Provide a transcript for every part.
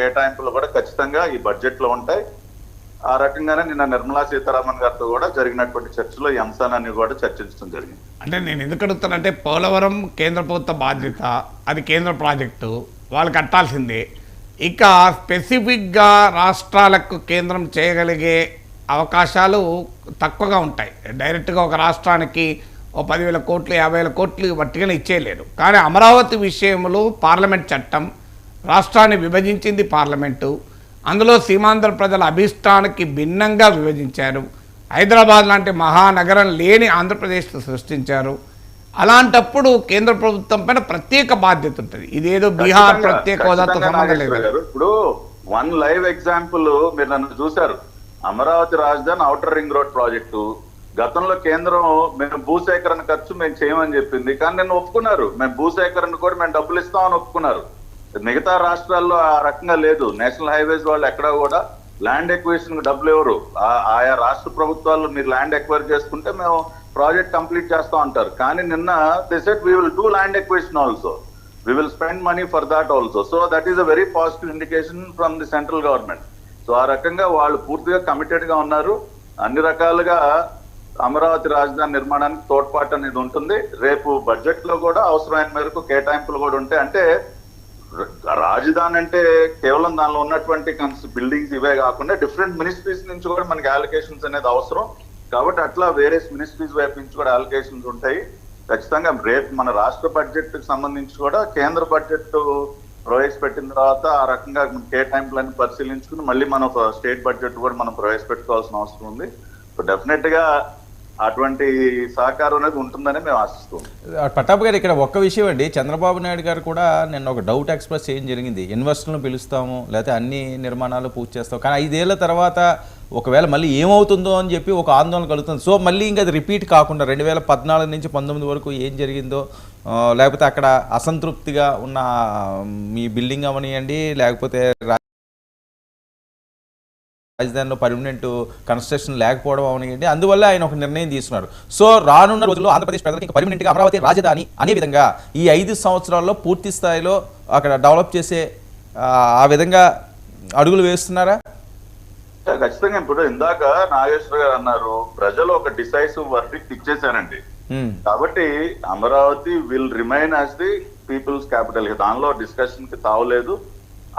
కేటాయింపులు కూడా ఖచ్చితంగా ఈ బడ్జెట్ లో ఉంటాయి. ఆ రకంగానే నిన్న నిర్మలా సీతారామన్ గారితో కూడా జరిగినటువంటి చర్చలో ఈ అంశాలన్నీ కూడా చర్చించడం జరిగింది. అంటే నేను ఎందుకు అడుగుతానంటే పోలవరం కేంద్ర ప్రభుత్వ బాధ్యత, అది కేంద్ర ప్రాజెక్టు, వాళ్ళు కట్టాల్సిందే. ఇక స్పెసిఫిక్గా రాష్ట్రాలకు కేంద్రం చేయగలిగే అవకాశాలు తక్కువగా ఉంటాయి. డైరెక్ట్గా ఒక రాష్ట్రానికి ఓ 10,000 కోట్లు 50,000 కోట్లు వట్టిగానే ఇచ్చేయలేరు. కానీ అమరావతి విషయంలో పార్లమెంట్ చట్టం, రాష్ట్రాన్ని విభజించింది పార్లమెంటు, అందులో సీమాంధ్ర ప్రజల అభిష్టానికి భిన్నంగా విభజించారు. హైదరాబాద్ లాంటి మహానగరం లేని ఆంధ్రప్రదేశ్ సృష్టించారు. అలాంటప్పుడు కేంద్ర ప్రభుత్వం పైన ప్రత్యేక బాధ్యత ఉంటుంది. ఇదేదో బీహార్ ప్రత్యేక హోదాతో సంబంధం లేదు. ఇప్పుడు వన్ లైవ్ ఎగ్జాంపుల్ మీరు నన్ను చూశారు. అమరావతి రాజధాని ఔటర్ రింగ్ రోడ్ ప్రాజెక్టు గతంలో కేంద్రం మేము భూసేకరణ ఖర్చు మేము చేయమని చెప్పింది, కానీ నేను ఒప్పుకున్నారు. మేము భూసేకరణ కూడా మేము డబ్బులు ఇస్తామని ఒప్పుకున్నారు. మిగతా రాష్ట్రాల్లో ఆ రకంగా లేదు. నేషనల్ హైవేస్ వాళ్ళు ఎక్కడా కూడా ల్యాండ్ ఎక్విజిషన్ డబ్బులు ఎవరు, ఆయా రాష్ట్ర ప్రభుత్వాలు మీరు ల్యాండ్ ఎక్వైర్ చేసుకుంటే మేము ప్రాజెక్ట్ కంప్లీట్ చేస్తాం అంటారు. కానీ నిన్న they said we will do land acquisition also, we will spend money for that also. So that is a very positive indication from the central government. సో ఆ రకంగా వాళ్ళు పూర్తిగా కమిటెడ్ గా ఉన్నారు. అన్ని రకాలుగా అమరావతి రాజధాని నిర్మాణానికి తోడ్పాటు అనేది ఉంటుంది. రేపు బడ్జెట్ లో కూడా అవసరమైన మేరకు కేటాయింపులు కూడా ఉంటాయి. అంటే రాజధాని అంటే కేవలం దానిలో ఉన్నటువంటి బిల్డింగ్స్ ఇవే కాకుండా డిఫరెంట్ మినిస్ట్రీస్ నుంచి కూడా మనకి అలొకేషన్స్ అనేది అవసరం. కాబట్టి అట్లా వేరే మినిస్ట్రీస్ వైపు నుంచి కూడా అలొకేషన్స్ ఉంటాయి. ఖచ్చితంగా రేపు మన రాష్ట్ర బడ్జెట్ కి సంబంధించి కూడా కేంద్ర బడ్జెట్ ప్రవేశపెట్టిన తర్వాత ఆ రకంగా కేటాయింపులన్నీ పరిశీలించుకుని మళ్ళీ మనం స్టేట్ బడ్జెట్ కూడా మనం ప్రవేశపెట్టుకోవాల్సిన అవసరం ఉంది. సో డెఫినెట్ గా అటువంటి సహకారం అనేది ఉంటుందని మేము ఆశిస్తున్నాం. పట్టాభి గారు, ఇక్కడ ఒక్క విషయం అండి, చంద్రబాబు నాయుడు గారు కూడా నిన్న ఒక డౌట్ ఎక్స్ప్రెస్ చేయడం జరిగింది. ఇన్వెస్టర్లను పిలుస్తాము, లేకపోతే అన్ని నిర్మాణాలు పూర్తి చేస్తాం, కానీ 5 ఏళ్ల తర్వాత ఒకవేళ మళ్ళీ ఏమవుతుందో అని చెప్పి ఒక ఆందోళన కలుగుతుంది. సో మళ్ళీ ఇంకా అది రిపీట్ కాకుండా 2014 నుంచి 19 వరకు ఏం జరిగిందో, లేకపోతే అక్కడ అసంతృప్తిగా ఉన్న మీ బిల్డింగ్ అవనియండి, లేకపోతే రాజధానిలో పర్మనెంట్ కన్స్ట్రక్షన్ లేకపోవడం అవనియండి, అందువల్ల ఆయన ఒక నిర్ణయం తీసుకున్నారు. సో రానున్న రోజుల్లో ఆంధ్రప్రదేశ్ ప్రజలకు పర్మనెంట్గా అమరావతి రాజధాని అనే విధంగా ఈ 5 సంవత్సరాల్లో పూర్తి స్థాయిలో అక్కడ డెవలప్ చేసే ఆ విధంగా అడుగులు వేస్తున్నారా? ఖచ్చితంగా. ఇప్పుడు ఇందాక నాగేశ్వర గారు అన్నారు, ప్రజలు ఒక డిసైసివ్ వర్డిక్ట్ ఇచ్చేసారండి. కాబట్టి Amaravati will remain as the people's capital. దానిలో డిస్కషన్ కి తావలేదు.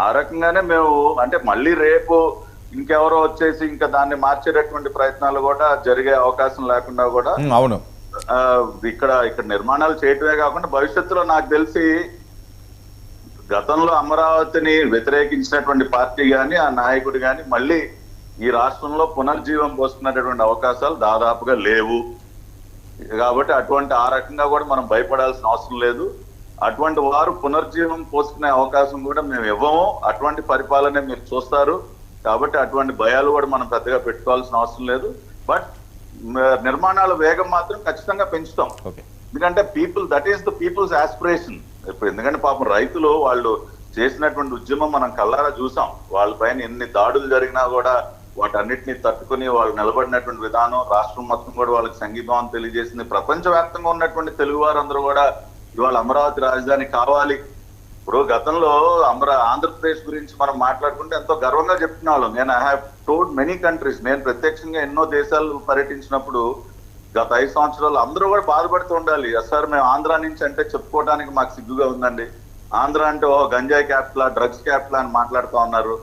ఆ రకంగానే మేము అంటే మళ్ళీ రేపు ఇంకెవరో వచ్చేసి ఇంకా దాన్ని మార్చేటటువంటి ప్రయత్నాలు కూడా జరిగే అవకాశం లేకుండా కూడా అవును ఇక్కడ నిర్మాణాలు చేయటమే కాకుండా భవిష్యత్తులో నాకు తెలిసి గతంలో అమరావతిని వ్యతిరేకించినటువంటి పార్టీ కానీ ఆ నాయకుడు కానీ మళ్ళీ ఈ రాష్ట్రంలో పునర్జీవం పోసుకున్నటువంటి అవకాశాలు దాదాపుగా లేవు. కాబట్టి అటువంటి ఆ రకంగా కూడా మనం భయపడాల్సిన అవసరం లేదు. అటువంటి వారు పునర్జీవం పోసుకునే అవకాశం కూడా మేము ఇవ్వము. అటువంటి పరిపాలనే మీరు చూస్తారు. కాబట్టి అటువంటి భయాలు కూడా మనం పెద్దగా పెట్టుకోవాల్సిన అవసరం లేదు. బట్ నిర్మాణాల వేగం మాత్రం ఖచ్చితంగా పెంచుతాం. ఎందుకంటే that is the people's aspiration. ఇప్పుడు ఎందుకంటే పాపం రైతులు వాళ్ళు చేసినటువంటి ఉద్యమం మనం కల్లారా చూసాం. వాళ్ళ పైన ఎన్ని దాడులు జరిగినా కూడా వాటన్నిటిని తట్టుకుని వాళ్ళు నిలబడినటువంటి విధానం, రాష్ట్రం మొత్తం కూడా వాళ్ళకి సంఘీభావం తెలియజేసింది. ప్రపంచవ్యాప్తంగా ఉన్నటువంటి తెలుగు వారందరూ కూడా ఇవాళ అమరావతి రాజధాని కావాలి. ఇప్పుడు గతంలో ఆంధ్రప్రదేశ్ గురించి మనం మాట్లాడుకుంటే ఎంతో గర్వంగా చెప్తున్న వాళ్ళం. నేను I have told many countries, నేను ప్రత్యక్షంగా ఎన్నో దేశాలు పర్యటించినప్పుడు గత 5 సంవత్సరాలు అందరూ కూడా బాధపడుతూ ఉండాలి. సార్ మేము ఆంధ్ర నుంచి అంటే చెప్పుకోవడానికి మాకు సిగ్గుగా ఉందండి. ఆంధ్ర అంటే గంజాయి క్యాపిటల్, డ్రగ్స్ క్యాపిటల్ అని మాట్లాడుతూ ఉన్నారు.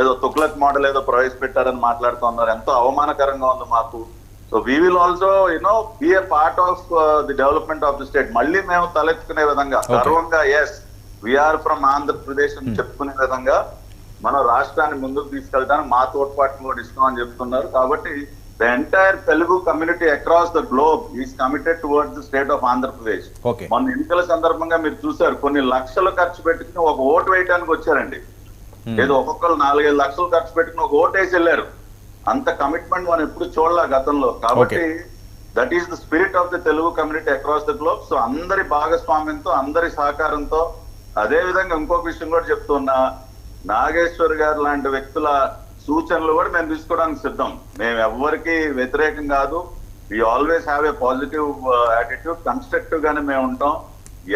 ఏదో తుగ్లక్ మోడల్ ఏదో ప్రవేశపెట్టారని మాట్లాడుతూ ఉన్నారు. ఎంతో అవమానకరంగా ఉంది మాకు. So we will also be A part of the development of the state. మళ్ళీ మేము తలెత్తుకునే విధంగా గర్వంగా ఎస్ వీఆర్ ఫ్రమ్ ఆంధ్రప్రదేశ్ అని చెప్పుకునే విధంగా మన రాష్ట్రాన్ని ముందుకు తీసుకెళ్ళడానికి మా తోడ్పాటును కూడా ఇస్తాం అని చెప్తున్నారు. కాబట్టి the entire Telugu community across the globe is committed towards the state of Andhra Pradesh. మన ఎన్నికల సందర్భంగా మీరు చూసారు, కొన్ని లక్షలు ఖర్చు పెట్టుకుని ఒక ఓటు వేయడానికి వచ్చారండి. ఏదో ఒక్కొక్కరు 4-5 లక్షలు ఖర్చు పెట్టుకుని ఒక ఓటు వేసి వెళ్ళారు. అంత కమిట్మెంట్ మనం ఎప్పుడు చూడలే గతంలో. కాబట్టి that is the spirit of the Telugu community across the globe. So అందరి భాగస్వామ్యంతో, అందరి సహకారంతో, అదే విధంగా ఇంకొక విషయం కూడా చెప్తున్నా, నాగేశ్వర్ గారు లాంటి వ్యక్తుల సూచనలు కూడా మేము తీసుకోవడానికి సిద్ధం. మేము ఎవ్వరికి వ్యతిరేకం కాదు. We always have a positive attitude, constructive గానే మేము ఉంటాం.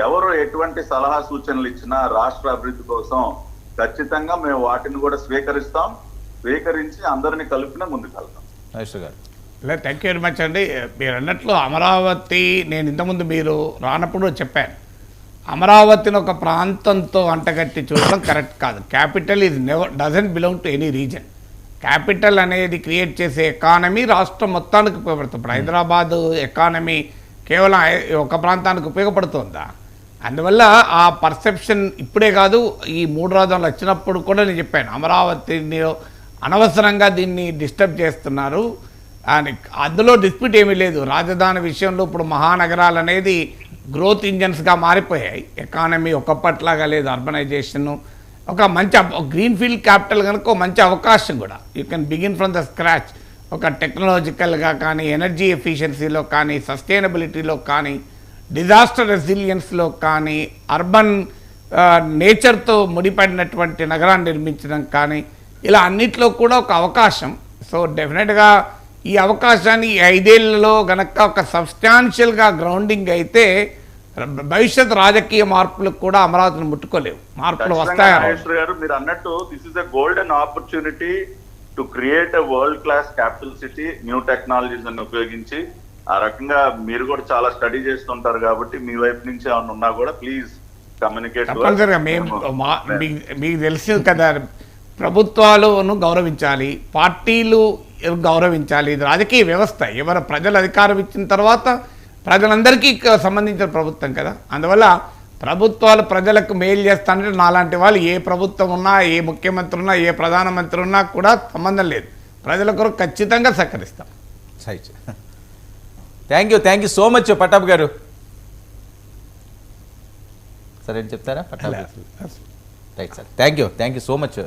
ఎవరు ఎటువంటి సలహా సూచనలు ఇచ్చినా రాష్ట్ర అభివృద్ధి కోసం ఖచ్చితంగా మేము వాటిని కూడా స్వీకరించి అందరినీ కలిపిన ముందుకు వెళ్తాం. నాగేశ్వర గారు. లేదు, థ్యాంక్ యూ వెరీ మచ్ అండి. మీరు అన్నట్లు అమరావతి, నేను ఇంతకుముందు మీరు రానప్పుడు చెప్పాను, అమరావతిని ఒక ప్రాంతంతో అంటగట్టి చూడడం కరెక్ట్ కాదు. Capital is doesn't belong to any reason. Capital అనేది క్రియేట్ చేసే ఎకానమీ రాష్ట్రం మొత్తానికి ఉపయోగపడుతుంది. ఇప్పుడు హైదరాబాద్ ఎకానమీ కేవలం ఒక ప్రాంతానికి ఉపయోగపడుతుందా? అందువల్ల ఆ పర్సెప్షన్ ఇప్పుడే కాదు, ఈ 3 రాజధానులు వచ్చినప్పుడు కూడా నేను చెప్పాను, అమరావతిని అనవసరంగా దీన్ని డిస్టర్బ్ చేస్తున్నారు అని. అందులో డిస్ప్యూట్ ఏమీ లేదు. రాజధాని విషయంలో ఇప్పుడు మహానగరాలు అనేది గ్రోత్ ఇంజన్స్గా మారిపోయాయి. ఎకానమీ ఒకప్పట్లాగా లేదు. అర్బనైజేషన్ ఒక మంచి గ్రీన్ఫీల్డ్ క్యాపిటల్ కనుక మంచి అవకాశం కూడా. You can begin from the scratch. ఒక టెక్నాలజికల్గా కానీ, ఎనర్జీ ఎఫిషియన్సీలో కానీ, సస్టైనబిలిటీలో కానీ, డిజాస్టర్ రెసిలియన్స్లో కానీ, అర్బన్ నేచర్తో ముడిపడినటువంటి నగరాన్ని నిర్మించడం కానీ, ఇలా అన్నిట్లో కూడా ఒక అవకాశం. సో డెఫినెట్గా ఈ అవకాశాన్ని ఈ 5 ఏళ్లలో గనక ఒక సబ్స్టాన్షియల్గా గ్రౌండింగ్ అయితే భవిష్యత్ రాజకీయ మార్పులకు కూడా అమరావతిని ముట్టుకోలేవు. మార్పులు వస్తాయి. నాగేశ్వర గారు, మీరు అన్నట్టు this is a golden opportunity to create a world class capital city, new technologies అని ఉపయోగించి. ఆ రకంగా మీరు కూడా చాలా స్టడీ చేస్తుంటారు కాబట్టి మీ వైపు నుంచి ఏమన్నా ఉన్నా కూడా ప్లీజ్ కమ్యూనికేట్. తప్పనిసరిగా మీకు తెలిసింది కదా, ప్రభుత్వాలను గౌరవించాలి, పార్టీలు గౌరవించాలి. ఇది రాజకీయ వ్యవస్థ. ఎవరు ప్రజలు అధికారం ఇచ్చిన తర్వాత ప్రజలందరికీ సంబంధించిన ప్రభుత్వం కదా. అందువల్ల ప్రభుత్వాలు ప్రజలకు మేలు చేస్తానంటే నాలాంటి వాళ్ళు ఏ ప్రభుత్వం ఉన్నా, ఏ ముఖ్యమంత్రి ఉన్నా, ఏ ప్రధానమంత్రి ఉన్నా కూడా సంబంధం లేదు. ప్రజల కొరకు ఖచ్చితంగా సహకరిస్తాం. Thank you so much Pattabhi గారు. సరే చెప్తారా Pattabhi? Right sir, thank you so much.